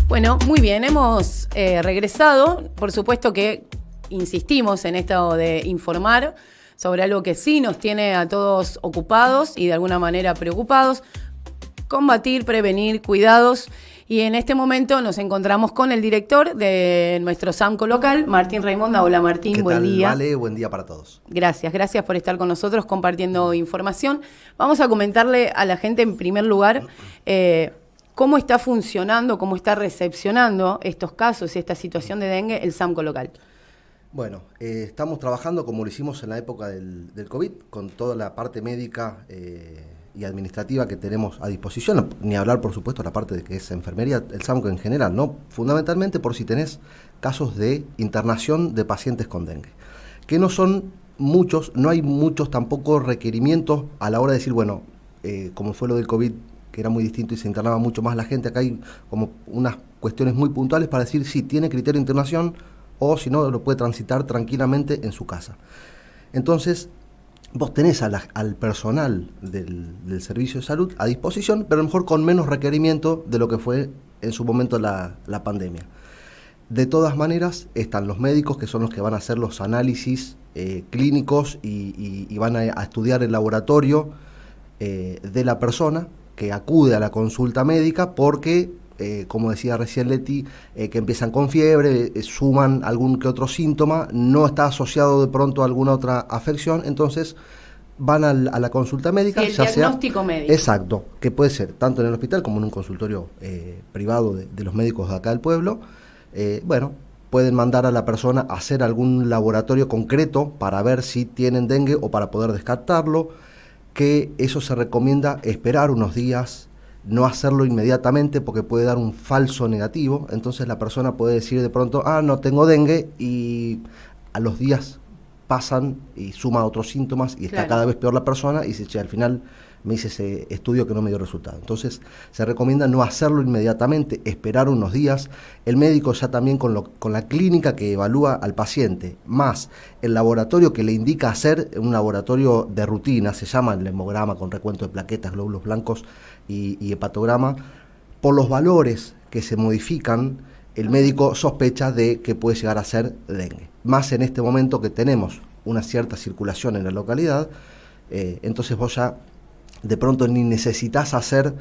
Bueno, muy bien, hemos regresado. Por supuesto que insistimos en esto de informar sobre algo que sí nos tiene a todos ocupados y de alguna manera preocupados. Combatir, prevenir, cuidados. Y en este momento nos encontramos con el director de nuestro SAMCO local, Martín Raimonda. Hola Martín, buen día. Vale, buen día para todos. Gracias por estar con nosotros compartiendo información. Vamos a comentarle a la gente en primer lugar cómo está funcionando, cómo está recepcionando estos casos y esta situación de dengue el SAMCO local. Bueno, estamos trabajando como lo hicimos en la época del COVID, con toda la parte médica y administrativa que tenemos a disposición, ni hablar por supuesto la parte de que es enfermería, el SAMCO en general, ¿no? Fundamentalmente por si tenés casos de internación de pacientes con dengue, que no son muchos, no hay muchos tampoco requerimientos a la hora de decir, bueno, como fue lo del COVID, que era muy distinto y se internaba mucho más la gente, acá hay como unas cuestiones muy puntuales para decir si tiene criterio de internación o si no lo puede transitar tranquilamente en su casa. Entonces, vos tenés al personal del servicio de salud a disposición, pero a lo mejor con menos requerimiento de lo que fue en su momento la pandemia. De todas maneras, están los médicos, que son los que van a hacer los análisis clínicos y van a estudiar el laboratorio de la persona que acude a la consulta médica porque, como decía recién Leti, que empiezan con fiebre, suman algún que otro síntoma, no está asociado de pronto a alguna otra afección, entonces van a la consulta médica. Sí, el diagnóstico médico. Exacto, que puede ser tanto en el hospital como en un consultorio privado de los médicos de acá del pueblo. Bueno, pueden mandar a la persona a hacer algún laboratorio concreto para ver si tienen dengue o para poder descartarlo, que eso se recomienda esperar unos días, no hacerlo inmediatamente porque puede dar un falso negativo, entonces la persona puede decir de pronto, no tengo dengue, y a los días pasan y suma otros síntomas y está cada vez peor la persona y dice, che, al final me hice ese estudio que no me dio resultado. Entonces se recomienda no hacerlo inmediatamente, esperar unos días. El médico ya también con la clínica que evalúa al paciente, más el laboratorio que le indica hacer, un laboratorio de rutina, se llama el hemograma con recuento de plaquetas, glóbulos blancos y hepatograma, por los valores que se modifican, el médico sospecha de que puede llegar a ser dengue. Más en este momento que tenemos una cierta circulación en la localidad, entonces vos ya de pronto ni necesitas hacer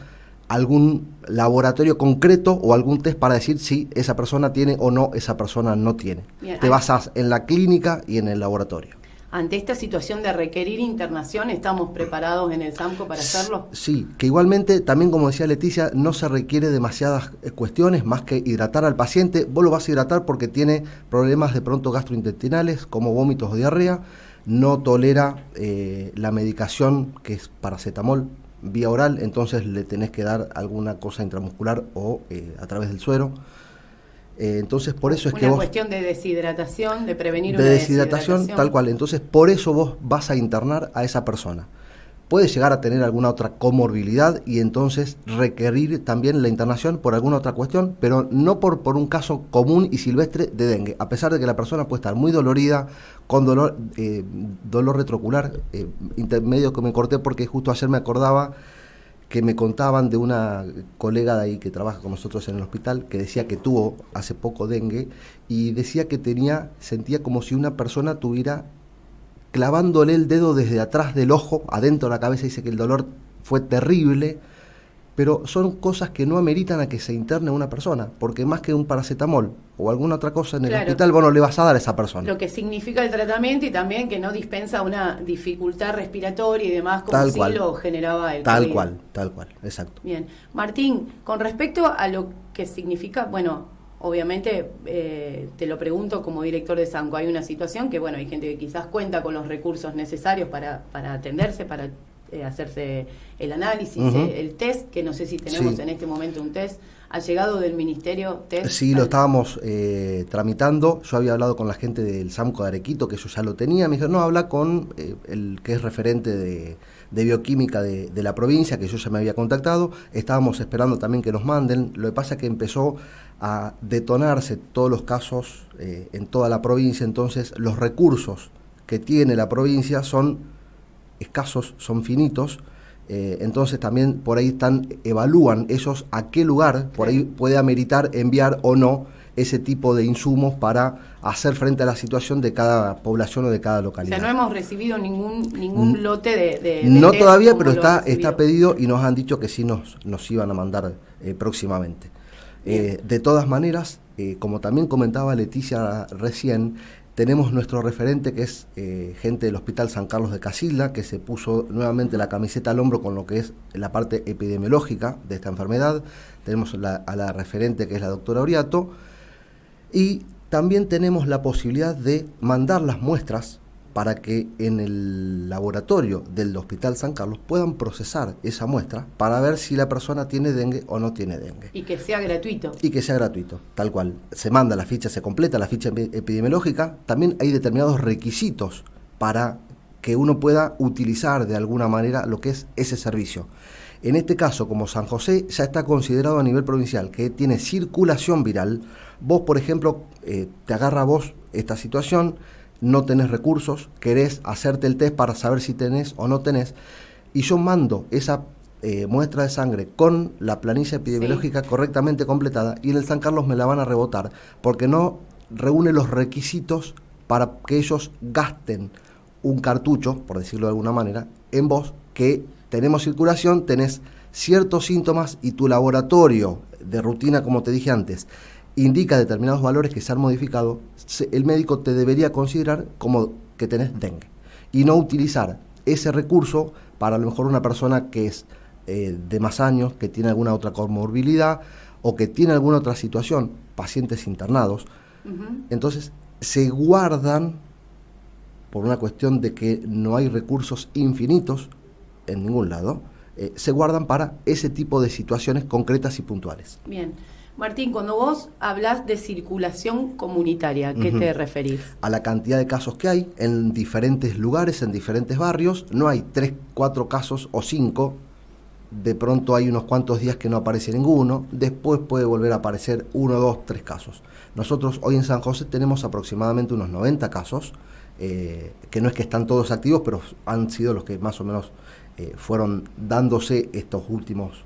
algún laboratorio concreto o algún test para decir si esa persona tiene o no, esa persona no tiene. Bien, te basas en la clínica y en el laboratorio. Ante esta situación de requerir internación, ¿estamos preparados en el SAMCO para hacerlo? Sí, que igualmente, también como decía Leticia, no se requiere demasiadas cuestiones más que hidratar al paciente. Vos lo vas a hidratar porque tiene problemas de pronto gastrointestinales, como vómitos o diarrea, no tolera la medicación que es paracetamol vía oral, entonces le tenés que dar alguna cosa intramuscular o a través del suero. Entonces por eso es que vos... Una cuestión de deshidratación, de prevenir una deshidratación. Tal cual, entonces por eso vos vas a internar a esa persona. Puede llegar a tener alguna otra comorbilidad y entonces requerir también la internación por alguna otra cuestión, pero no por un caso común y silvestre de dengue, a pesar de que la persona puede estar muy dolorida, con dolor retrocular, intermedio que me corté porque justo ayer me acordaba que me contaban de una colega de ahí que trabaja con nosotros en el hospital, que decía que tuvo hace poco dengue y decía que sentía como si una persona tuviera clavándole el dedo desde atrás del ojo, adentro de la cabeza, dice que el dolor fue terrible, pero son cosas que no ameritan a que se interne una persona, porque más que un paracetamol o alguna otra cosa en el hospital, vos no le vas a dar a esa persona. Lo que significa el tratamiento y también que no dispensa una dificultad respiratoria y demás, como si lo generaba el Tal COVID. cual, exacto. Bien. Martín, con respecto a lo que significa, bueno, obviamente te lo pregunto como director de SAMCO, hay una situación que, bueno, hay gente que quizás cuenta con los recursos necesarios para atenderse, para hacerse el análisis, el test, que no sé si tenemos en este momento un test. ¿Ha llegado del ministerio test? Sí, lo estábamos tramitando. Yo había hablado con la gente del SAMCO de Arequito, que ellos ya lo tenían. Me dijeron, no, habla con el que es referente de bioquímica de la provincia, que yo ya me había contactado. Estábamos esperando también que nos manden. Lo que pasa es que empezó a detonarse todos los casos en toda la provincia, entonces los recursos que tiene la provincia son escasos, son finitos, Entonces también por ahí evalúan ellos a qué lugar por ahí puede ameritar enviar o no ese tipo de insumos para hacer frente a la situación de cada población o de cada localidad. O sea, no hemos recibido ningún lote de no test todavía, como pero lo han está pedido y nos han dicho que sí nos iban a mandar próximamente. De todas maneras, como también comentaba Leticia recién, tenemos nuestro referente que es gente del Hospital San Carlos de Casilda, que se puso nuevamente la camiseta al hombro con lo que es la parte epidemiológica de esta enfermedad. Tenemos a la referente que es la doctora Oriato, y también tenemos la posibilidad de mandar las muestras para que en el laboratorio del Hospital San Carlos puedan procesar esa muestra para ver si la persona tiene dengue o no tiene dengue. Y que sea gratuito. Y que sea gratuito, tal cual. Se manda la ficha, se completa la ficha epidemiológica. También hay determinados requisitos para que uno pueda utilizar de alguna manera lo que es ese servicio. En este caso, como San José ya está considerado a nivel provincial que tiene circulación viral, vos, por ejemplo, te agarra a vos esta situación, no tenés recursos, querés hacerte el test para saber si tenés o no tenés, y yo mando esa muestra de sangre con la planilla epidemiológica correctamente completada, y en el San Carlos me la van a rebotar, porque no reúne los requisitos para que ellos gasten un cartucho, por decirlo de alguna manera, en vos, que tenemos circulación, tenés ciertos síntomas y tu laboratorio de rutina, como te dije antes, indica determinados valores que se han modificado, el médico te debería considerar como que tenés dengue y no utilizar ese recurso para a lo mejor una persona que es de más años, que tiene alguna otra comorbilidad o que tiene alguna otra situación, pacientes internados. Entonces se guardan, por una cuestión de que no hay recursos infinitos en ningún lado, se guardan para ese tipo de situaciones concretas y puntuales. Bien. Martín, cuando vos hablás de circulación comunitaria, ¿a qué te referís? A la cantidad de casos que hay en diferentes lugares, en diferentes barrios. No hay 3, 4 casos o 5. De pronto hay unos cuantos días que no aparece ninguno. Después puede volver a aparecer 1, 2, 3 casos. Nosotros hoy en San José tenemos aproximadamente unos 90 casos, que no es que están todos activos, pero han sido los que más o menos fueron dándose estos últimos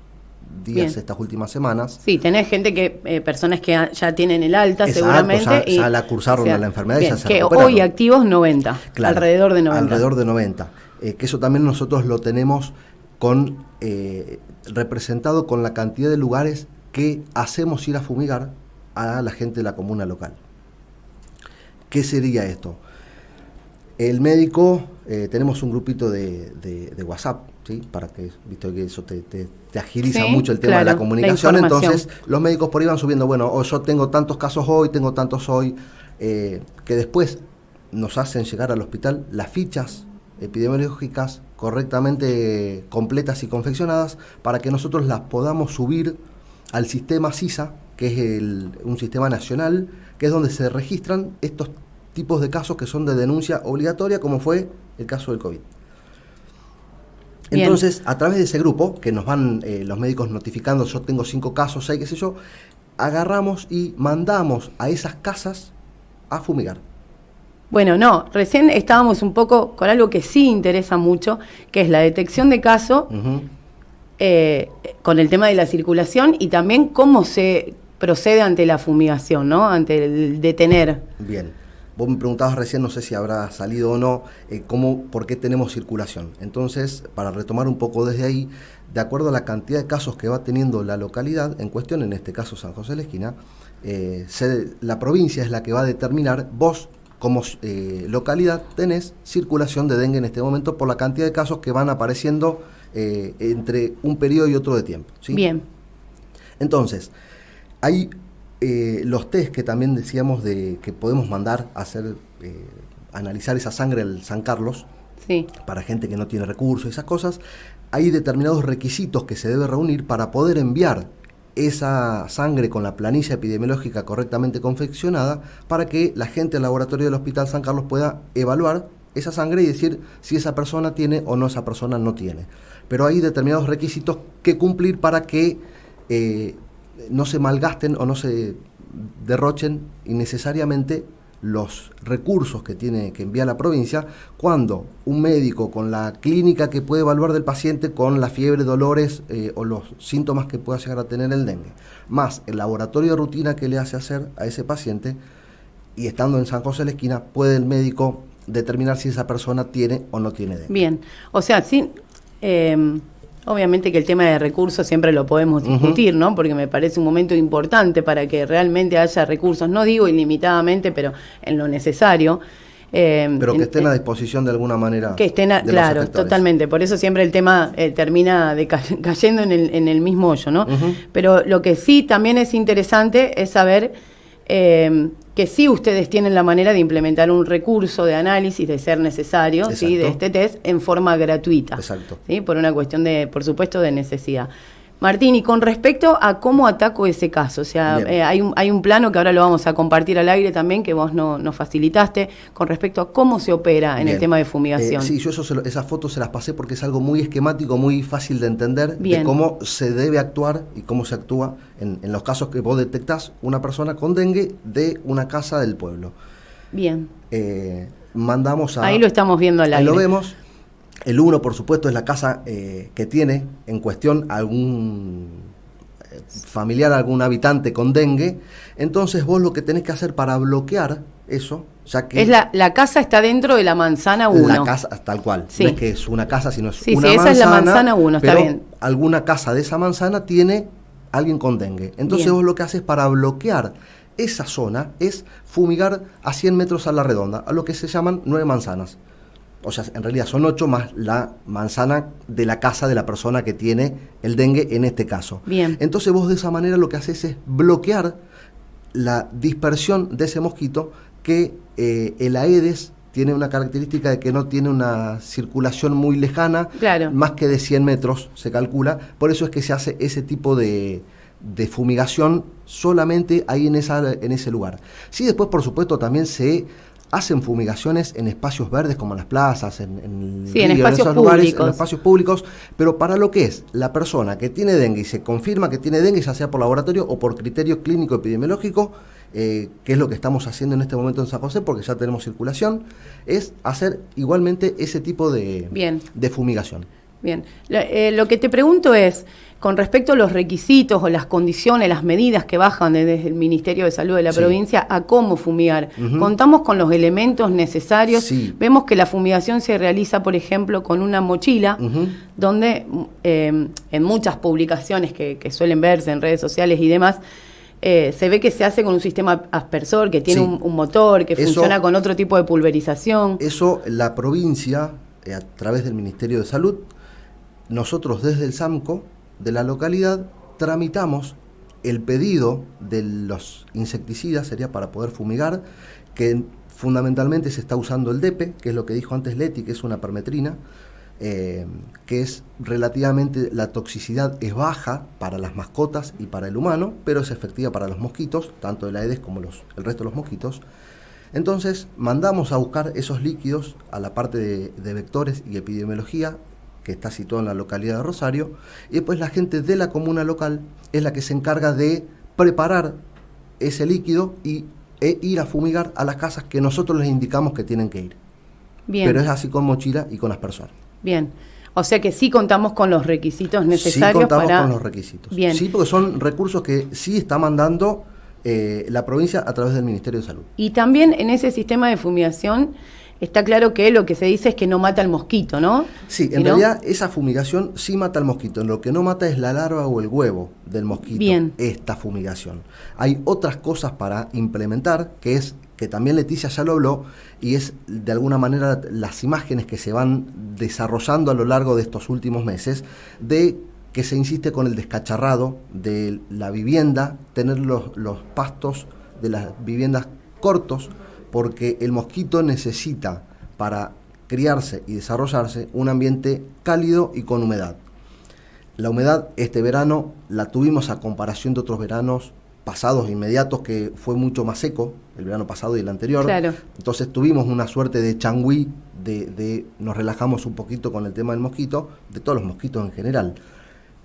días, estas últimas semanas. Sí, tenés gente que, personas que ya tienen el alta. Exacto, seguramente. Ya la cursaron a la enfermedad, bien, y ya se que recuperaron. Hoy activos 90, claro, alrededor de 90. Alrededor de 90. Que eso también nosotros lo tenemos con representado con la cantidad de lugares que hacemos ir a fumigar a la gente de la comuna local. ¿Qué sería esto? El médico, tenemos un grupito de WhatsApp, ¿sí? Para que, visto que eso te agiliza mucho el tema de la comunicación. Entonces los médicos por ahí van subiendo, bueno, yo tengo tantos casos hoy, tengo tantos hoy, que después nos hacen llegar al hospital las fichas epidemiológicas correctamente completas y confeccionadas para que nosotros las podamos subir al sistema SISA, que es un sistema nacional, que es donde se registran estos tipos de casos que son de denuncia obligatoria, como fue el caso del COVID. Bien. Entonces, a través de ese grupo, que nos van los médicos notificando, yo tengo 5 casos, 6, qué sé yo, agarramos y mandamos a esas casas a fumigar. Bueno, no, recién estábamos un poco con algo que sí interesa mucho, que es la detección de caso, con el tema de la circulación y también cómo se procede ante la fumigación, ¿no? Ante el detener. Bien. Vos me preguntabas recién, no sé si habrá salido o no, por qué tenemos circulación. Entonces, para retomar un poco desde ahí, de acuerdo a la cantidad de casos que va teniendo la localidad en cuestión, en este caso San José de la Esquina, la provincia es la que va a determinar, vos como localidad tenés circulación de dengue en este momento por la cantidad de casos que van apareciendo entre un periodo y otro de tiempo, ¿sí? Bien. Entonces, hay los test que también decíamos que podemos mandar a hacer, analizar esa sangre al San Carlos, sí, para gente que no tiene recursos, esas cosas. Hay determinados requisitos que se debe reunir para poder enviar esa sangre con la planilla epidemiológica correctamente confeccionada para que la gente del laboratorio del Hospital San Carlos pueda evaluar esa sangre y decir si esa persona tiene o no, esa persona no tiene. Pero hay determinados requisitos que cumplir para que no se malgasten o no se derrochen innecesariamente los recursos que tiene que enviar la provincia cuando un médico con la clínica que puede evaluar del paciente con la fiebre, dolores o los síntomas que pueda llegar a tener el dengue, más el laboratorio de rutina que le hace hacer a ese paciente, y estando en San José de la Esquina, puede el médico determinar si esa persona tiene o no tiene dengue. Bien, o sea, sí, obviamente que el tema de recursos siempre lo podemos discutir, ¿no? Porque me parece un momento importante para que realmente haya recursos, no digo ilimitadamente, pero en lo necesario. Pero que estén a disposición de alguna manera. Que estén, claro, totalmente. Por eso siempre el tema termina cayendo en el mismo hoyo, ¿no? Pero lo que sí también es interesante es saber que sí ustedes tienen la manera de implementar un recurso de análisis de ser necesario, ¿sí? De este test en forma gratuita. Exacto. ¿Sí? Por una cuestión de, por supuesto, de necesidad. Martín, y con respecto a cómo ataco ese caso, o sea, hay un plano que ahora lo vamos a compartir al aire también, que vos nos facilitaste, con respecto a cómo se opera en el tema de fumigación. Sí, yo esas fotos se las pasé porque es algo muy esquemático, muy fácil de entender, de cómo se debe actuar y cómo se actúa en los casos que vos detectás una persona con dengue de una casa del pueblo. Bien. Mandamos a... Ahí lo estamos viendo al aire. Ahí lo vemos. El 1, por supuesto, es la casa que tiene en cuestión algún familiar, algún habitante con dengue. Entonces vos lo que tenés que hacer para bloquear eso, ya que... La casa está dentro de la manzana 1. La casa, tal cual. Sí. No es que es una casa, sino es una manzana. Sí, esa es la manzana 1, está bien. Alguna casa de esa manzana tiene alguien con dengue. Entonces vos lo que haces para bloquear esa zona es fumigar a 100 metros a la redonda, a lo que se llaman 9 manzanas. O sea, en realidad son 8 más la manzana de la casa de la persona que tiene el dengue en este caso. Bien. Entonces vos de esa manera lo que haces es bloquear la dispersión de ese mosquito, que el Aedes tiene una característica de que no tiene una circulación muy lejana, más que de 100 metros se calcula. Por eso es que se hace ese tipo de fumigación solamente ahí en ese lugar. Sí, después por supuesto también se hacen fumigaciones en espacios verdes como en las plazas, en espacios esos lugares, en espacios públicos, pero para lo que es la persona que tiene dengue y se confirma que tiene dengue, ya sea por laboratorio o por criterio clínico epidemiológico, que es lo que estamos haciendo en este momento en San José, porque ya tenemos circulación, es hacer igualmente ese tipo de fumigación. Bien, lo que te pregunto es, con respecto a los requisitos o las condiciones, las medidas que bajan desde el Ministerio de Salud de la provincia a cómo fumigar, ¿contamos con los elementos necesarios? Sí. Vemos que la fumigación se realiza, por ejemplo, con una mochila, donde en muchas publicaciones que suelen verse en redes sociales y demás, se ve que se hace con un sistema aspersor, que tiene un motor, que funciona con otro tipo de pulverización. Eso la provincia, a través del Ministerio de Salud, nosotros desde el SAMCO de la localidad tramitamos el pedido de los insecticidas, sería para poder fumigar, que fundamentalmente se está usando el DEPE, que es lo que dijo antes Leti, que es una permetrina, que es relativamente, la toxicidad es baja para las mascotas y para el humano, pero es efectiva para los mosquitos, tanto el Aedes como el resto de los mosquitos. Entonces mandamos a buscar esos líquidos a la parte de vectores y epidemiología, que está situado en la localidad de Rosario, y después la gente de la comuna local es la que se encarga de preparar ese líquido e ir a fumigar a las casas que nosotros les indicamos que tienen que ir. Bien. Pero es así con mochila y con aspersor. Bien, o sea que sí contamos con los requisitos necesarios. Sí contamos con los requisitos. Bien. Sí, porque son recursos que sí está mandando la provincia a través del Ministerio de Salud. Y también en ese sistema de fumigación está claro que lo que se dice es que no mata al mosquito, ¿no? Sí, en realidad esa fumigación sí mata al mosquito. Lo que no mata es la larva o el huevo del mosquito. Bien. Esta fumigación. Hay otras cosas para implementar, que también Leticia ya lo habló, y es de alguna manera las imágenes que se van desarrollando a lo largo de estos últimos meses, de que se insiste con el descacharrado de la vivienda, tener los pastos de las viviendas cortos, porque el mosquito necesita, para criarse y desarrollarse, un ambiente cálido y con humedad. La humedad este verano la tuvimos a comparación de otros veranos pasados inmediatos, que fue mucho más seco, el verano pasado y el anterior. Claro. Entonces tuvimos una suerte de changüí, nos relajamos un poquito con el tema del mosquito, de todos los mosquitos en general,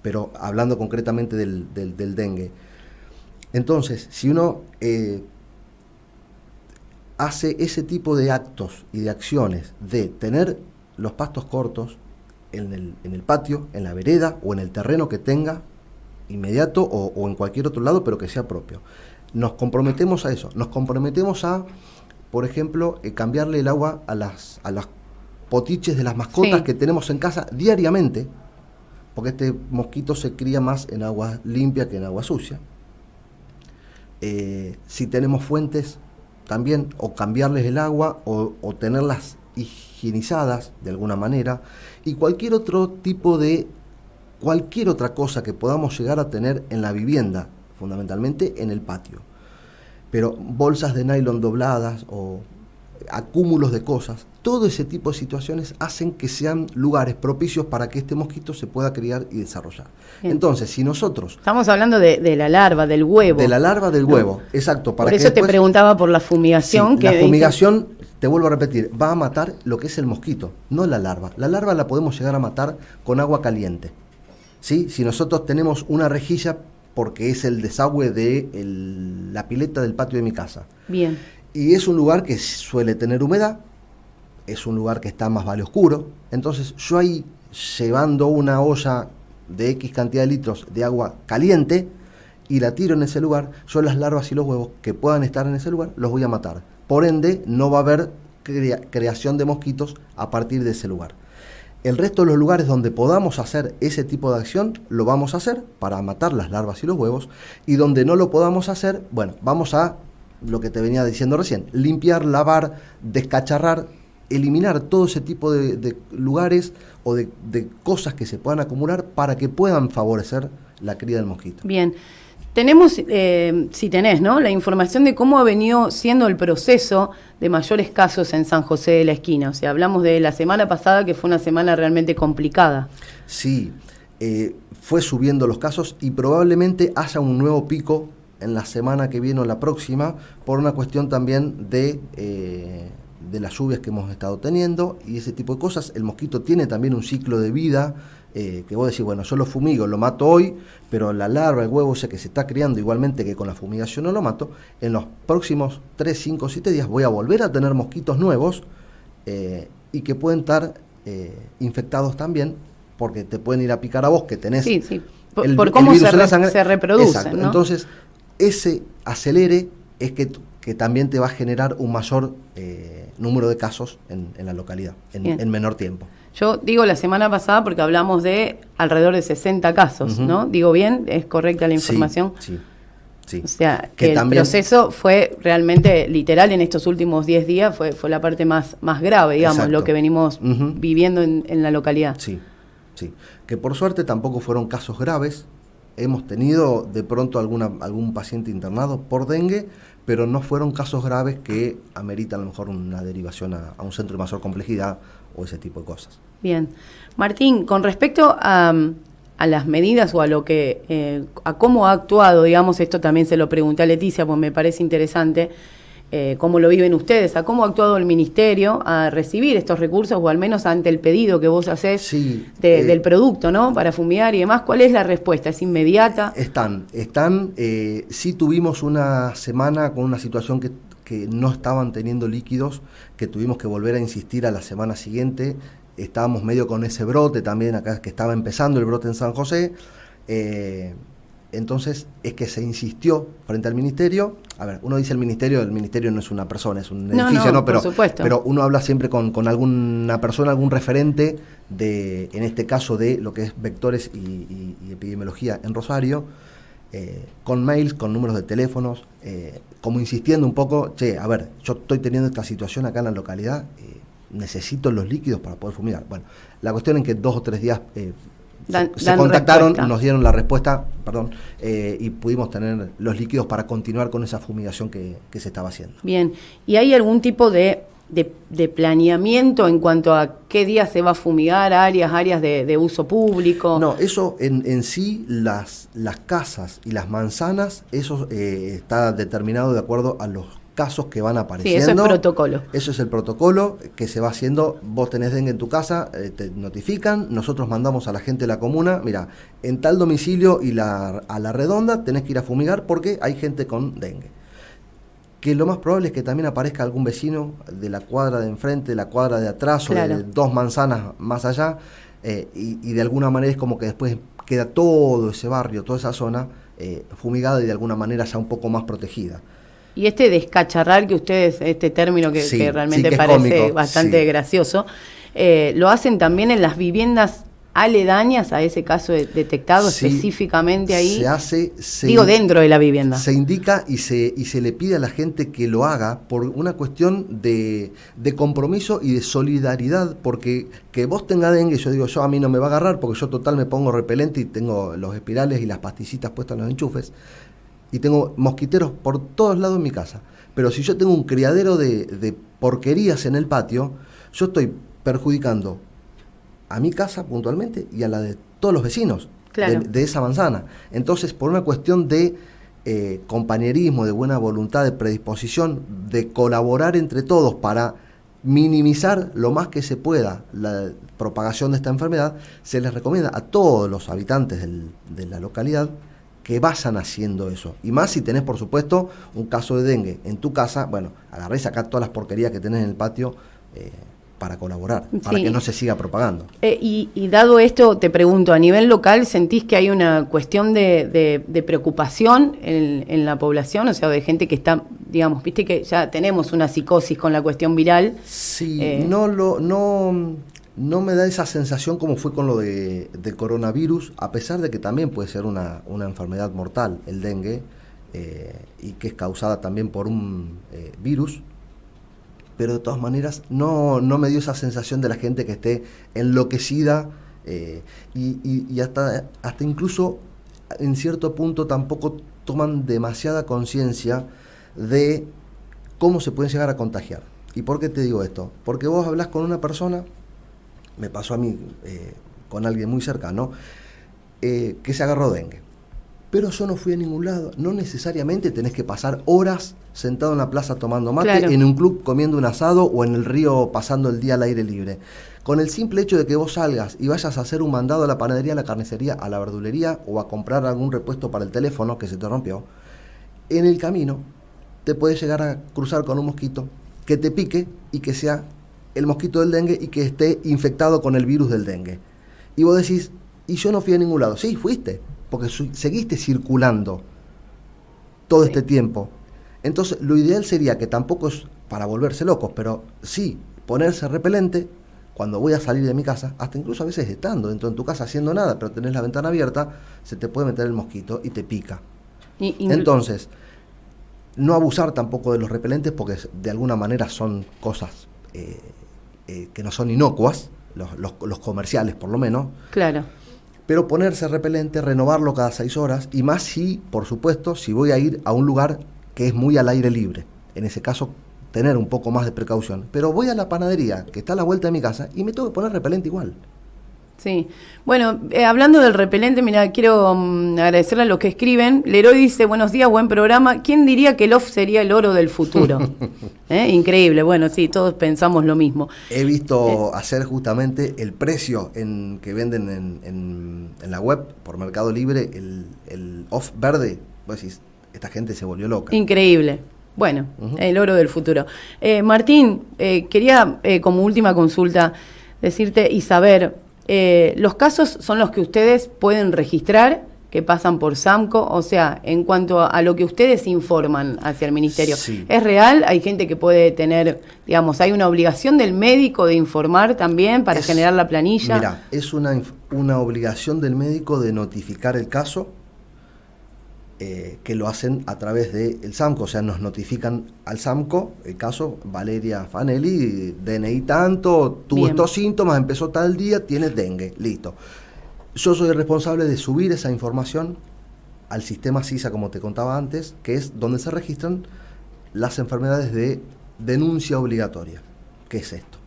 pero hablando concretamente del dengue. Entonces, si uno hace ese tipo de actos y de acciones de tener los pastos cortos en el patio, en la vereda o en el terreno que tenga inmediato o en cualquier otro lado, pero que sea propio. Nos comprometemos a eso, nos comprometemos a, por ejemplo, cambiarle el agua a las potiches de las mascotas que tenemos en casa diariamente, porque este mosquito se cría más en agua limpia que en agua sucia. Si tenemos fuentes, también, o cambiarles el agua o tenerlas higienizadas de alguna manera, y cualquier otro tipo de, cualquier otra cosa que podamos llegar a tener en la vivienda, fundamentalmente en el patio. Pero bolsas de nylon dobladas o acúmulos de cosas, todo ese tipo de situaciones hacen que sean lugares propicios para que este mosquito se pueda criar y desarrollar. Bien. Entonces, si nosotros... Estamos hablando de la larva, del huevo. De la larva del huevo, exacto. Para por eso después, te preguntaba por la fumigación. Sí, la fumigación, te vuelvo a repetir, va a matar lo que es el mosquito, no la larva. La larva la podemos llegar a matar con agua caliente. ¿Sí? Si nosotros tenemos una rejilla, porque es el desagüe de la pileta del patio de mi casa. Bien. Y es un lugar que suele tener humedad, es un lugar que está más vale oscuro, entonces yo ahí, llevando una olla de X cantidad de litros de agua caliente y la tiro en ese lugar, yo las larvas y los huevos que puedan estar en ese lugar los voy a matar. Por ende, no va a haber creación de mosquitos a partir de ese lugar. El resto de los lugares donde podamos hacer ese tipo de acción, lo vamos a hacer para matar las larvas y los huevos, y donde no lo podamos hacer, bueno, vamos a, lo que te venía diciendo recién, limpiar, lavar, descacharrar, eliminar todo ese tipo de lugares o de cosas que se puedan acumular para que puedan favorecer la cría del mosquito. Bien. Tenemos, si tenés, ¿no?, la información de cómo ha venido siendo el proceso de mayores casos en San José de la Esquina. O sea, hablamos de la semana pasada, que fue una semana realmente complicada. Sí, fue subiendo los casos y probablemente haya un nuevo pico en la semana que viene o la próxima, por una cuestión también de las lluvias que hemos estado teniendo y ese tipo de cosas. El mosquito tiene también un ciclo de vida, que vos decís, bueno, yo lo fumigo, lo mato hoy, pero la larva, el huevo ese que se está criando, igualmente que con la fumigación no lo mato, en los próximos 3, 5, 7 días voy a volver a tener mosquitos nuevos y que pueden estar infectados también, porque te pueden ir a picar a vos, que tenés por cómo se reproducen. Exacto. ¿No? Entonces, ese acelere es que también te va a generar un mayor número de casos en la localidad, en menor tiempo. Yo digo la semana pasada porque hablamos de alrededor de 60 casos, ¿no? ¿Digo bien? ¿Es correcta la información? Sí. O sea, que el proceso fue realmente literal en estos últimos 10 días, fue la parte más grave, digamos, exacto, lo que venimos viviendo en la localidad. Sí. Que por suerte tampoco fueron casos graves. Hemos tenido de pronto algún paciente internado por dengue, pero no fueron casos graves que ameritan a lo mejor una derivación a un centro de mayor complejidad o ese tipo de cosas. Bien. Martín, con respecto a las medidas o a lo que a cómo ha actuado, digamos, esto también se lo pregunté a Leticia, pues me parece interesante, cómo lo viven ustedes, a cómo ha actuado el Ministerio a recibir estos recursos, o al menos ante el pedido que vos hacés del producto, ¿no?, para fumigar y demás. ¿Cuál es la respuesta? ¿Es inmediata? Sí tuvimos una semana con una situación que no estaban teniendo líquidos, que tuvimos que volver a insistir a la semana siguiente. Estábamos medio con ese brote también acá, que estaba empezando el brote en San José. Entonces es que se insistió frente al Ministerio. A ver, uno dice el Ministerio no es una persona, es un edificio, ¿no? Pero uno habla siempre con alguna persona, algún referente en este caso de lo que es vectores y epidemiología en Rosario, con mails, con números de teléfonos, como insistiendo un poco, a ver, yo estoy teniendo esta situación acá en la localidad, necesito los líquidos para poder fumigar. Bueno, la cuestión es que 2 o 3 días se contactaron, respuesta. Nos dieron la respuesta, y pudimos tener los líquidos para continuar con esa fumigación que se estaba haciendo. Bien, ¿y hay algún tipo de planeamiento en cuanto a qué día se va a fumigar, áreas de uso público? No, eso en sí, las casas y las manzanas, eso está determinado de acuerdo a los casos que van apareciendo. Sí, eso es protocolo. Eso es el protocolo que se va haciendo. Vos tenés dengue en tu casa, te notifican, nosotros mandamos a la gente de la comuna, mira, en tal domicilio y a la redonda tenés que ir a fumigar porque hay gente con dengue. que lo más probable es que también aparezca algún vecino de la cuadra de enfrente, de la cuadra de atrás, claro, o de 2 manzanas más allá, y de alguna manera es como que después queda todo ese barrio, toda esa zona fumigada y de alguna manera ya un poco más protegida. Y este descacharrar que ustedes, este término que, Sí, que realmente sí, que es parece cómico, bastante sí. gracioso, lo hacen también en las viviendas aledañas a ese caso detectado Sí, específicamente ahí. se hace, Digo, dentro de la vivienda. se indica y se le pide a la gente que lo haga por una cuestión de compromiso y de solidaridad, porque que vos tengas dengue, yo digo, a mí no me va a agarrar, porque yo total me pongo repelente y tengo los espirales y las pastillitas puestas en los enchufes, y tengo mosquiteros por todos lados en mi casa. Pero si yo tengo un criadero de porquerías en el patio, yo estoy perjudicando a mi casa puntualmente y a la de todos los vecinos, claro, de esa manzana. Entonces, por una cuestión de compañerismo, de buena voluntad, de predisposición, de colaborar entre todos para minimizar lo más que se pueda la propagación de esta enfermedad, se les recomienda a todos los habitantes de la localidad que vayan haciendo eso. Y más si tenés, por supuesto, un caso de dengue en tu casa, bueno, agarrá y sacá todas las porquerías que tenés en el patio, para colaborar, para sí, que no se siga propagando. Y dado esto, te pregunto, a nivel local, ¿sentís que hay una cuestión de preocupación en la población? O sea, de gente que está, digamos, viste que ya tenemos una psicosis con la cuestión viral. Sí, no me da esa sensación como fue con lo del coronavirus, a pesar de que también puede ser una enfermedad mortal, el dengue, y que es causada también por un virus. Pero de todas maneras no me dio esa sensación de la gente que esté enloquecida, y hasta incluso en cierto punto tampoco toman demasiada conciencia de cómo se pueden llegar a contagiar. ¿Y por qué te digo esto? Porque vos hablás con una persona, me pasó a mí con alguien muy cercano, que se agarró dengue. Pero yo no fui a ningún lado. No necesariamente tenés que pasar horas sentado en la plaza tomando mate, claro, en un club comiendo un asado o en el río pasando el día al aire libre. Con el simple hecho de que vos salgas y vayas a hacer un mandado a la panadería, a la carnicería, a la verdulería o a comprar algún repuesto para el teléfono que se te rompió, en el camino te puedes llegar a cruzar con un mosquito que te pique y que sea el mosquito del dengue y que esté infectado con el virus del dengue. Y vos decís, y yo no fui a ningún lado. Sí, fuiste, porque seguiste circulando todo este tiempo. Entonces, lo ideal sería, que tampoco es para volverse locos, pero sí ponerse repelente cuando voy a salir de mi casa, hasta incluso a veces estando dentro de tu casa haciendo nada, pero tenés la ventana abierta, se te puede meter el mosquito y te pica. Entonces, no abusar tampoco de los repelentes, porque de alguna manera son cosas que no son inocuas, los comerciales por lo menos. Claro. Pero ponerse repelente, renovarlo cada 6 horas, y más si, por supuesto, si voy a ir a un lugar que es muy al aire libre. En ese caso, tener un poco más de precaución. Pero voy a la panadería, que está a la vuelta de mi casa, y me tengo que poner repelente igual. Sí. Bueno, hablando del repelente, mira, quiero agradecerle a los que escriben. Leroy dice, buenos días, buen programa. ¿Quién diría que el off sería el oro del futuro? Increíble. Bueno, sí, todos pensamos lo mismo. He visto hacer justamente el precio que venden en la web, por Mercado Libre, el off verde. Vos decís, esta gente se volvió loca. Increíble. Bueno, el oro del futuro. Martín, quería como última consulta decirte y saber, los casos son los que ustedes pueden registrar, que pasan por SAMCO, o sea, en cuanto a lo que ustedes informan hacia el ministerio. Sí. ¿Es real? Hay gente que puede tener, digamos, hay una obligación del médico de informar también para generar la planilla. Mira, es una obligación del médico de notificar el caso, que lo hacen a través del SAMCO, o sea, nos notifican al SAMCO el caso Valeria Fanelli, DNI tanto, tuvo estos síntomas, empezó tal día, tiene dengue, listo. Yo soy el responsable de subir esa información al sistema SISA, como te contaba antes, que es donde se registran las enfermedades de denuncia obligatoria. ¿Qué es esto?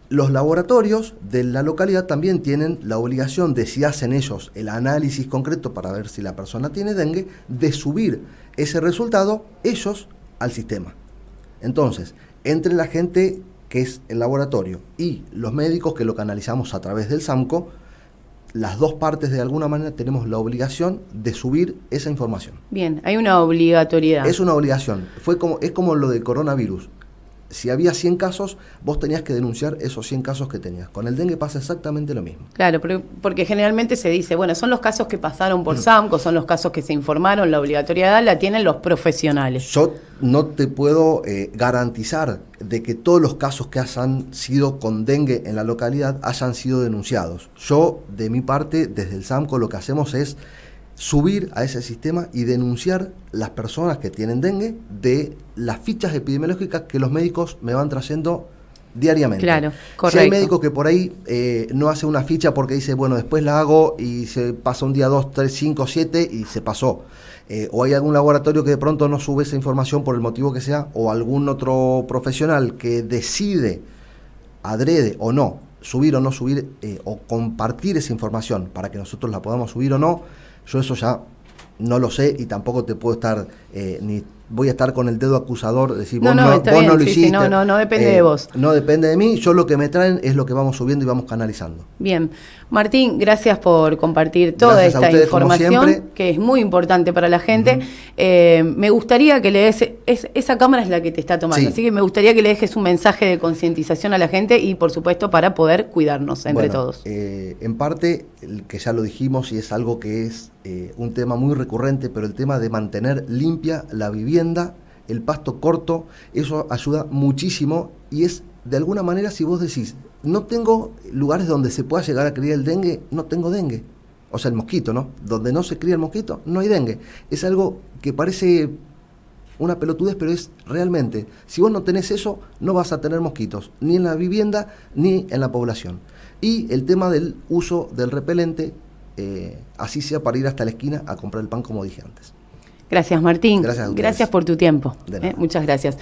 Los laboratorios de la localidad también tienen la obligación de, si hacen ellos el análisis concreto para ver si la persona tiene dengue, de subir ese resultado ellos al sistema. Entonces, entre la gente que es el laboratorio y los médicos que lo canalizamos a través del SAMCO, las dos partes de alguna manera tenemos la obligación de subir esa información. Bien, hay una obligatoriedad. Es una obligación. Es como lo del coronavirus. Si había 100 casos, vos tenías que denunciar esos 100 casos que tenías. Con el dengue pasa exactamente lo mismo. Claro, porque generalmente se dice, bueno, son los casos que pasaron por SAMCO, son los casos que se informaron, la obligatoriedad la tienen los profesionales. Yo no te puedo garantizar de que todos los casos que hayan sido con dengue en la localidad hayan sido denunciados. Yo, de mi parte, desde el SAMCO, lo que hacemos es subir a ese sistema y denunciar las personas que tienen dengue de las fichas epidemiológicas que los médicos me van trayendo diariamente. Claro, correcto. Si hay médico que por ahí no hace una ficha porque dice, bueno, después la hago y se pasa un día, 2, 3, 5, 7 y se pasó. O hay algún laboratorio que de pronto no sube esa información por el motivo que sea, o algún otro profesional que decide, adrede o no, subir o no subir, o compartir esa información para que nosotros la podamos subir o no. Yo eso ya no lo sé y tampoco te puedo estar, ni voy a estar con el dedo acusador, decir, vos no lo hiciste. Sí, no depende de vos. No depende de mí, yo lo que me traen es lo que vamos subiendo y vamos canalizando. Bien, Martín, gracias por compartir toda esta información, que es muy importante para la gente. Me gustaría que le des, esa cámara es la que te está tomando, sí. Así que me gustaría que le dejes un mensaje de concientización a la gente y, por supuesto, para poder cuidarnos entre todos. En parte, que ya lo dijimos y es algo que es un tema muy recurrente, pero el tema de mantener limpia la vivienda, el pasto corto, eso ayuda muchísimo y es de alguna manera, si vos decís, no tengo lugares donde se pueda llegar a criar el dengue, no tengo dengue. O sea, el mosquito, ¿no? Donde no se cría el mosquito, no hay dengue. Es algo que parece una pelotudez, pero es realmente, si vos no tenés eso, no vas a tener mosquitos, ni en la vivienda, ni en la población. Y el tema del uso del repelente, así sea para ir hasta la esquina a comprar el pan, como dije antes. Gracias, Martín. Gracias a ustedes. Gracias por tu tiempo. De nada. Muchas gracias.